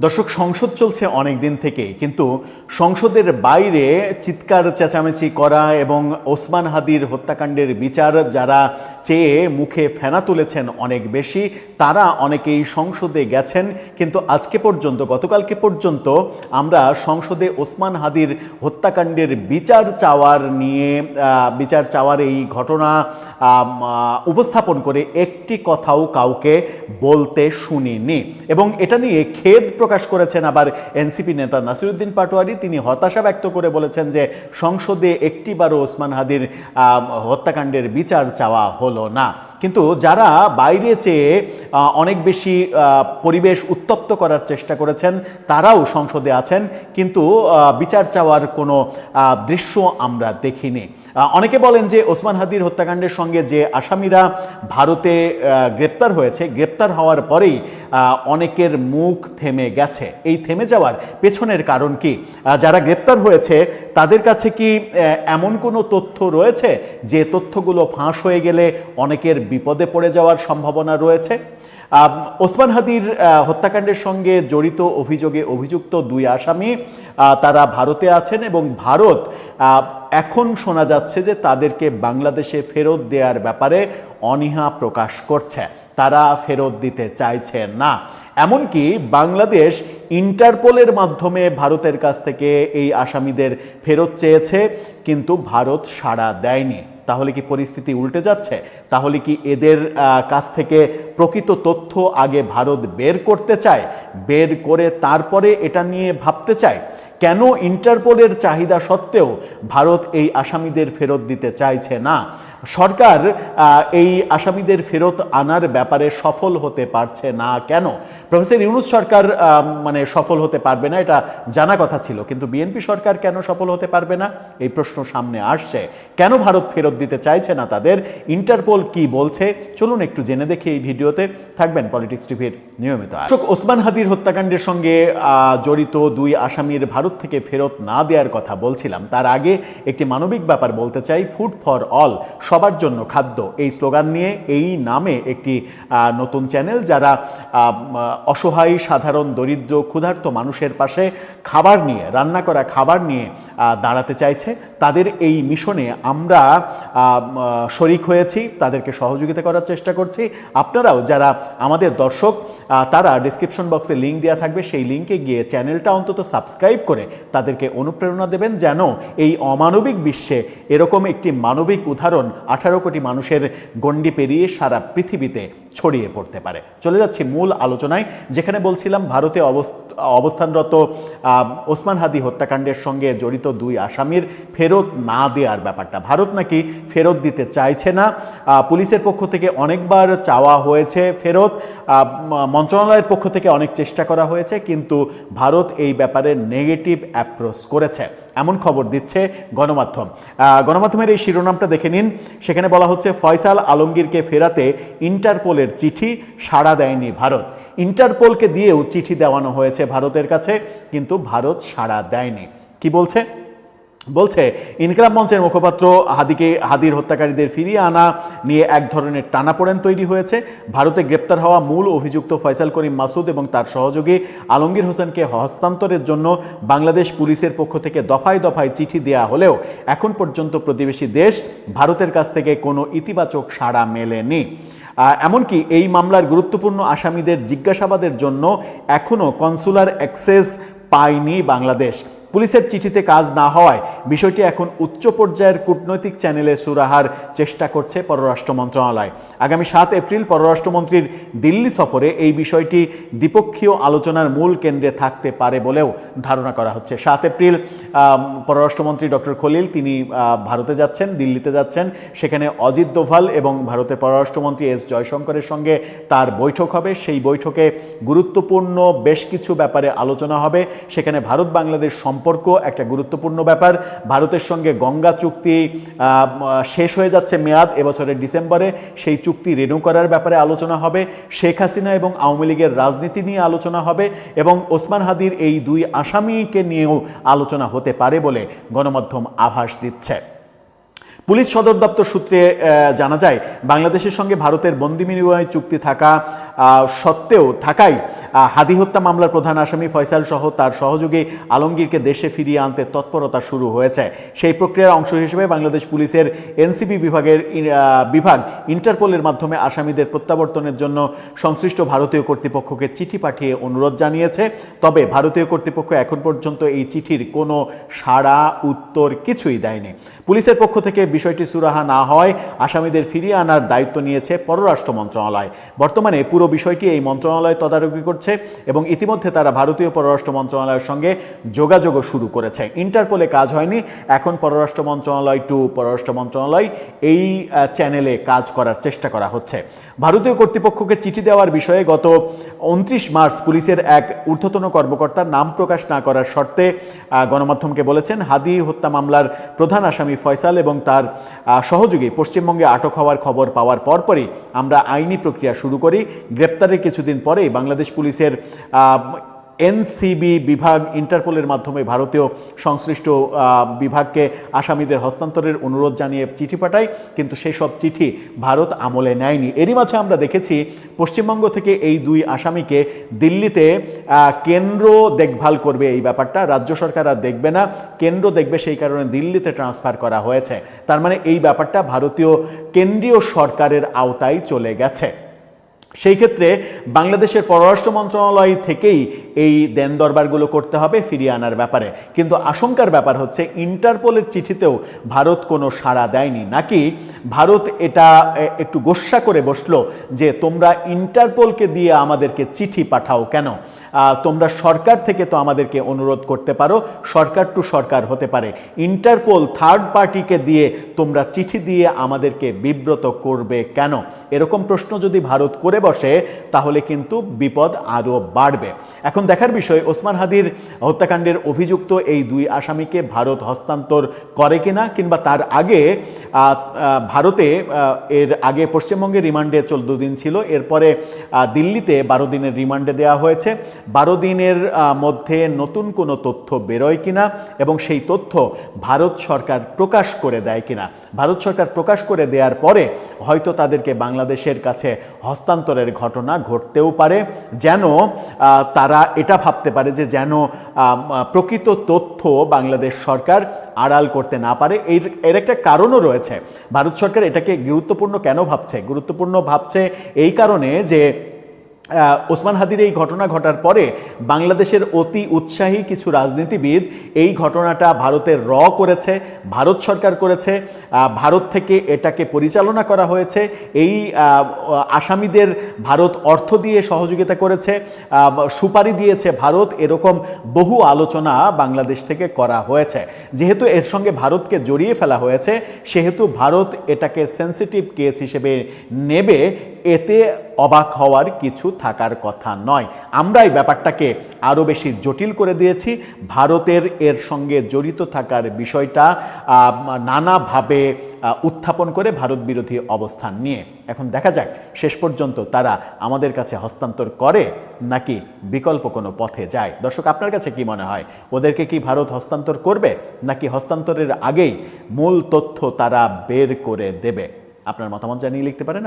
দর্শক, সংসদ চলছে অনেক দিন থেকে, কিন্তু সংসদের বাইরে চিৎকার চেঁচামেচি করা এবং ওসমান হাদির হত্যাকাণ্ডের বিচার যারা চেয়ে মুখে ফেনা তুলেছেন অনেক বেশি, তারা অনেকেই সংসদে গেছেন। কিন্তু আজকে পর্যন্ত, গতকালকে পর্যন্ত আমরা সংসদে ওসমান হাদির হত্যাকাণ্ডের বিচার চাওয়ার এই ঘটনা উপস্থাপন করে একটি কথাও কাউকে বলতে শুনিনি। এবং এটা নিয়ে খেদ প্রকাশ করেছেন আবার এনসিপি নেতা নাসিরউদ্দিন পাটোয়ারি। তিনি হতাশা ব্যক্ত করে বলেছেন যে সংসদে একটিবারও ওসমান হাদির হত্যাকাণ্ডের বিচার চাওয়া হলো না। কিন্তু যারা বাইরে চেয়ে অনেক বেশি পরিবেশ উত্তপ্ত করার চেষ্টা করেছেন, তারাও সংসদে আছেন, কিন্তু বিচার চাওয়ার কোনো দৃশ্য আমরা দেখিনি। অনেকে বলেন যে ওসমান হাদির হত্যাকাণ্ডের সঙ্গে যে আসামিরা ভারতে গ্রেপ্তার হয়েছে, গ্রেপ্তার হওয়ার পরেই অনেকের মুখ থেমে গেছে। এই থেমে যাওয়ার পেছনের কারণ কি? যারা গ্রেপ্তার হয়েছে তাদের কাছে কি এমন কোনো তথ্য রয়েছে যে তথ্যগুলো ফাঁস হয়ে গেলে অনেকের বিপদে পড়ে যাওয়ার সম্ভাবনা রয়েছে? ওসমান হাদির হত্যাকাণ্ডের সঙ্গে জড়িত অভিযোগে অভিযুক্ত দুই আসামি তারা ভারতে আছেন এবং ভারত এখন শোনা যাচ্ছে যে তাদেরকে বাংলাদেশে ফেরত দেওয়ার ব্যাপারে অনীহা প্রকাশ করছে। তারা ফেরত দিতে চাইছে না। এমনকি বাংলাদেশ ইন্টারপোলের মাধ্যমে ভারতের কাছ থেকে এই আসামিদের ফেরত চেয়েছে, কিন্তু ভারত সাড়া দেয়নি। তাহলে কি পরিস্থিতি উল্টে যাচ্ছে? তাহলে কি এদের কাছ থেকে প্রকৃত তথ্য আগে ভারত বের করতে চায়, বের করে তারপরে এটা নিয়ে ভাবতে চায়? কেন ইন্টারপোলের চাহিদা সত্ত্বেও ভারত এই আসামিদের ফেরত দিতে চাইছে না? সরকার এই আসামিদের ফেরত আনার ব্যাপারে সফল হতে পারছে না কেন? প্রফেসর ইউনূস সরকার সফল হতে পারবে না, এটা জানা কথা ছিল, কিন্তু বিএনপি সরকার কেন সফল হতে পারবে না? এই প্রশ্ন সামনে আসছে। কেন ভারত ফেরত দিতে চাইছে না তাদের? ইন্টারপোল কি বলছে? চলুন একটু জেনে দেখি এই ভিডিওতে। থাকবেন পলিটিক্স টিভির নিয়মিত। ওসমান হাদির হত্যাকাণ্ডের সঙ্গে জড়িত দুই আসামির ভারত থেকে ফেরত না দেওয়ার কথা বলছিলাম। তার আগে একটি মানবিক ব্যাপার বলতে চাই। ফুড ফর অল, সবার জন্য খাদ্য, এই স্লোগান নিয়ে, এই নামে একটি নতুন চ্যানেল যারা অসহায়, সাধারণ, দরিদ্র, ক্ষুধার্ত মানুষের পাশে খাবার নিয়ে, রান্না করা খাবার নিয়ে দাঁড়াতে চাইছে, তাদের এই মিশনে আমরা শরিক হয়েছি, তাদেরকে সহযোগিতা করার চেষ্টা করছি। আপনারাও যারা আমাদের দর্শক, তারা ডিসক্রিপশন বক্সে লিঙ্ক দেওয়া থাকবে, সেই লিঙ্কে গিয়ে চ্যানেলটা অন্তত সাবস্ক্রাইব করে তাদেরকে অনুপ্রেরণা দেবেন, যেন এই অমানবিক বিশ্বে এরকম একটি মানবিক উদাহরণ 18 কোটি মানুষের গণ্ডি পেরিয়ে সারা পৃথিবীতে ছড়িয়ে পড়তে পারে। চলে যাচ্ছি মূল আলোচনায়, যেখানে বলছিলাম ভারতে অবস্থানরত ওসমান হাদি হত্যাকাণ্ডের সঙ্গে জড়িত দুই আসামির ফেরত না দেওয়ার ব্যাপারটা। ভারত নাকি ফেরত দিতে চাইছে না। পুলিশের পক্ষ থেকে অনেকবার চাওয়া হয়েছে ফেরত, মন্ত্রণালয়ের পক্ষ থেকে অনেক চেষ্টা করা হয়েছে, কিন্তু ভারত এই ব্যাপারে নেগেটিভ অ্যাপ্রোচ করেছে, এমন খবর দিচ্ছে গণমাধ্যমের এই শিরোনামটা দেখে নিন। সেখানে বলা হচ্ছে, ফয়সাল আলমগীরকে ফেরাতে ইন্টারপোলের চিঠি, সাড়া দেয়নি ভারত। ইন্টারপোলকে দিয়েও চিঠি দেওয়ানো হয়েছে ভারতের কাছে, কিন্তু ভারত সাড়া দেয়নি। কি বলছে? ইনকলাব মঞ্চের মুখপাত্র, হাদির হত্যাকারীদের ফিরিয়ে আনা নিয়ে এক ধরনের টানাপোড়েন তৈরি হয়েছে। ভারতে গ্রেপ্তার হওয়া মূল অভিযুক্ত ফয়সাল করিম মাসুদ এবং তার সহযোগী আলমগীর হোসেনকে হস্তান্তরের জন্য বাংলাদেশ পুলিশের পক্ষ থেকে দফায় দফায় চিঠি দেওয়া হলেও এখন পর্যন্ত প্রতিবেশী দেশ ভারতের কাছ থেকে কোনো ইতিবাচক সাড়া মেলেনি। এমনকি এই মামলার গুরুত্বপূর্ণ আসামিদের জিজ্ঞাসাবাদের জন্য এখনও কনসুলার অ্যাক্সেস পায়নি বাংলাদেশ। পুলিশের চিঠিতে কাজ না হওয়ায় বিষয়টি এখন উচ্চ পর্যায়ের কূটনৈতিক চ্যানেলে সুরাহার চেষ্টা করছে পররাষ্ট্র মন্ত্রণালয়। আগামী 7 এপ্রিল পররাষ্ট্রমন্ত্রীর দিল্লি সফরে এই বিষয়টি দ্বিপক্ষীয় আলোচনার মূল কেন্দ্রে থাকতে পারে বলেও ধারণা করা হচ্ছে। 7 এপ্রিল পররাষ্ট্রমন্ত্রী ডক্টর খলিল তিনি ভারতে যাচ্ছেন, দিল্লিতে যাচ্ছেন। সেখানে অজিত দোভাল এবং ভারতের পররাষ্ট্রমন্ত্রী এস জয়শঙ্করের সঙ্গে তার বৈঠক হবে। সেই বৈঠকে গুরুত্বপূর্ণ বেশ কিছু ব্যাপারে আলোচনা হবে। সেখানে ভারত বাংলাদেশ সম্পর্ক একটা গুরুত্বপূর্ণ ব্যাপার। ভারতের সঙ্গে গঙ্গা চুক্তি শেষ হয়ে যাচ্ছে মেয়াদ এবছরের ডিসেম্বরে, সেই চুক্তি রিনিউ করার ব্যাপারে আলোচনা হবে। শেখ হাসিনা এবং আওয়ামী লীগের রাজনীতি নিয়ে আলোচনা হবে এবং ওসমান হাদির এই দুই আসামিকে নিয়েও আলোচনা হতে পারে বলে গণমাধ্যম আভাস দিচ্ছে। পুলিশ সদর দপ্তর সূত্রে জানা যায়, বাংলাদেশের সঙ্গে ভারতের বন্দি বিনিময় চুক্তি থাকা সত্ত্বেও থাকায় হাদি হত্যা মামলার প্রধান আসামি ফয়সাল সহ তার সহযোগী আলমগীরকে দেশে ফিরিয়ে আনতে তৎপরতা শুরু হয়েছে। সেই প্রক্রিয়ার অংশ হিসেবে বাংলাদেশ পুলিশের এনসিবি বিভাগ ইন্টারপোলের মাধ্যমে আসামিদের প্রত্যাবর্তনের জন্য সংশ্লিষ্ট ভারতীয় কর্তৃপক্ষকে চিঠি পাঠিয়ে অনুরোধ জানিয়েছে। তবে ভারতীয় কর্তৃপক্ষ এখন পর্যন্ত এই চিঠির কোনো সাড়া উত্তর কিছুই দেয়নি। পুলিশের পক্ষ থেকে বিষয়টি সুরাহা না হয় আসামিদের ফিরিয়ে আনার দায়িত্ব নিয়েছে পররাষ্ট্র মন্ত্রণালয়। বর্তমানে পুরো বিষয়টি এই মন্ত্রণালয় তদারকি করছে এবং ইতিমধ্যে তারা ভারতীয় পররাষ্ট্র মন্ত্রণালয়ের সঙ্গে যোগাযোগও শুরু করেছে। ইন্টারপোলে কাজ হয়নি, এখন পররাষ্ট্র মন্ত্রণালয় এই চ্যানেলে কাজ করার চেষ্টা করা হচ্ছে। ভারতীয় কর্তৃপক্ষকে চিঠি দেওয়ার বিষয়ে গত 29 মার্চ পুলিশের এক ঊর্ধ্বতন কর্মকর্তা নাম প্রকাশ না করার শর্তে গণমাধ্যমকে বলেছেন, হাদি হত্যা মামলার প্রধান আসামি ফয়সাল এবং তার সহযোগী পশ্চিমবঙ্গে আটক হওয়ার খবর পাওয়ার পরপরই আমরা আইনি প্রক্রিয়া শুরু করি। গ্রেপ্তারের কিছুদিন পরেই বাংলাদেশ পুলিশের এনসিবি বিভাগ ইন্টারপোলের মাধ্যমে ভারতীয় সংশ্লিষ্ট বিভাগকে আসামিদের হস্তান্তরের অনুরোধ জানিয়ে চিঠি পাঠায়, কিন্তু সেই সব চিঠি ভারত আমলে নেয়নি। এরই মাঝে আমরা দেখেছি পশ্চিমবঙ্গ থেকে এই দুই আসামিকে দিল্লিতে কেন্দ্র দেখভাল করবে, এই ব্যাপারটা রাজ্য সরকার আর দেখবে না, কেন্দ্র দেখবে, সেই কারণে দিল্লিতে ট্রান্সফার করা হয়েছে। তার মানে এই ব্যাপারটা ভারতীয় কেন্দ্রীয় সরকারের আওতায় চলে গেছে। সেই ক্ষেত্রে বাংলাদেশের পররাষ্ট্র মন্ত্রণালয় থেকেই এই দেন দরবারগুলো করতে হবে ফিরিয়ে আনার ব্যাপারে। কিন্তু আশঙ্কার ব্যাপার হচ্ছে ইন্টারপোলের চিঠিতেও ভারত কোনো সাড়া দেয়নি, নাকি ভারত এটা একটু গোস্বা করে বসলো যে তোমরা ইন্টারপোলকে দিয়ে আমাদেরকে চিঠি পাঠাও কেন, তোমরা সরকার থেকে তো আমাদেরকে অনুরোধ করতে পারো, সরকার টু সরকার হতে পারে, ইন্টারপোল থার্ড পার্টিকে দিয়ে তোমরা চিঠি দিয়ে আমাদেরকে বিব্রত করবে কেন? এরকম প্রশ্ন যদি ভারত করে বসে তাহলে কিন্তু বিপদ আরও বাড়বে। এখন দেখার বিষয়, ওসমান হাদির হত্যাকাণ্ডের অভিযুক্ত এই দুই আসামিকে ভারত হস্তান্তর করে কিনা, কিংবা তার আগে ভারতে এর আগে পশ্চিমবঙ্গে রিমান্ডে 14 দিন ছিল, এরপরে দিল্লিতে 12 দিনের রিমান্ডে দেওয়া হয়েছে। 12 দিনের মধ্যে নতুন কোনো তথ্য বেরোয় কিনা এবং সেই তথ্য ভারত সরকার প্রকাশ করে দেয় কিনা। ভারত সরকার প্রকাশ করে দেওয়ার পরে হয়তো তাদেরকে বাংলাদেশের কাছে হস্তান্তরের ঘটনা ঘটতেও পারে, যেন তারা এটা ভাবতে পারে যে যেন প্রকৃত তথ্য বাংলাদেশ সরকার আড়াল করতে না পারে। এর একটা কারণও রয়েছে। ভারত সরকার এটাকে গুরুত্বপূর্ণ কেন ভাবছে? গুরুত্বপূর্ণ ভাবছে এই কারণে যে ওসমান হাদির এই ঘটনা ঘটার পরে বাংলাদেশের অতি উৎসাহী কিছু রাজনীতিবিদ এই ঘটনাটা ভারতের করেছে, ভারত সরকার করেছে, ভারত থেকে এটাকে পরিচালনা করা হয়েছে, এই আসামিদের ভারত অর্থ দিয়ে সহযোগিতা করেছে, সুপারি দিয়েছে ভারত, এরকম বহু আলোচনা বাংলাদেশ থেকে করা হয়েছে। যেহেতু এর সঙ্গে ভারতকে জড়িয়ে ফেলা হয়েছে, সেহেতু ভারত এটাকে সেন্সিটিভ কেস হিসেবে নেবে, এতে অবাক হওয়ার কিছু থাকার কথা নয়। আমরা এই ব্যাপারটাকে আরও বেশি জটিল করে দিয়েছি ভারতের এর সঙ্গে জড়িত থাকার বিষয়টা নানাভাবে উত্থাপন করে ভারত বিরোধী অবস্থান নিয়ে। এখন দেখা যাক শেষ পর্যন্ত তারা আমাদের কাছে হস্তান্তর করে নাকি বিকল্প কোনো পথে যায়। দর্শক, আপনার কাছে কি মনে হয়, ওদেরকে কি ভারত হস্তান্তর করবে নাকি হস্তান্তরের আগেই মূল তথ্য তারা বের করে দেবে? আপনার মতামত জানিয়ে লিখতে পারেন।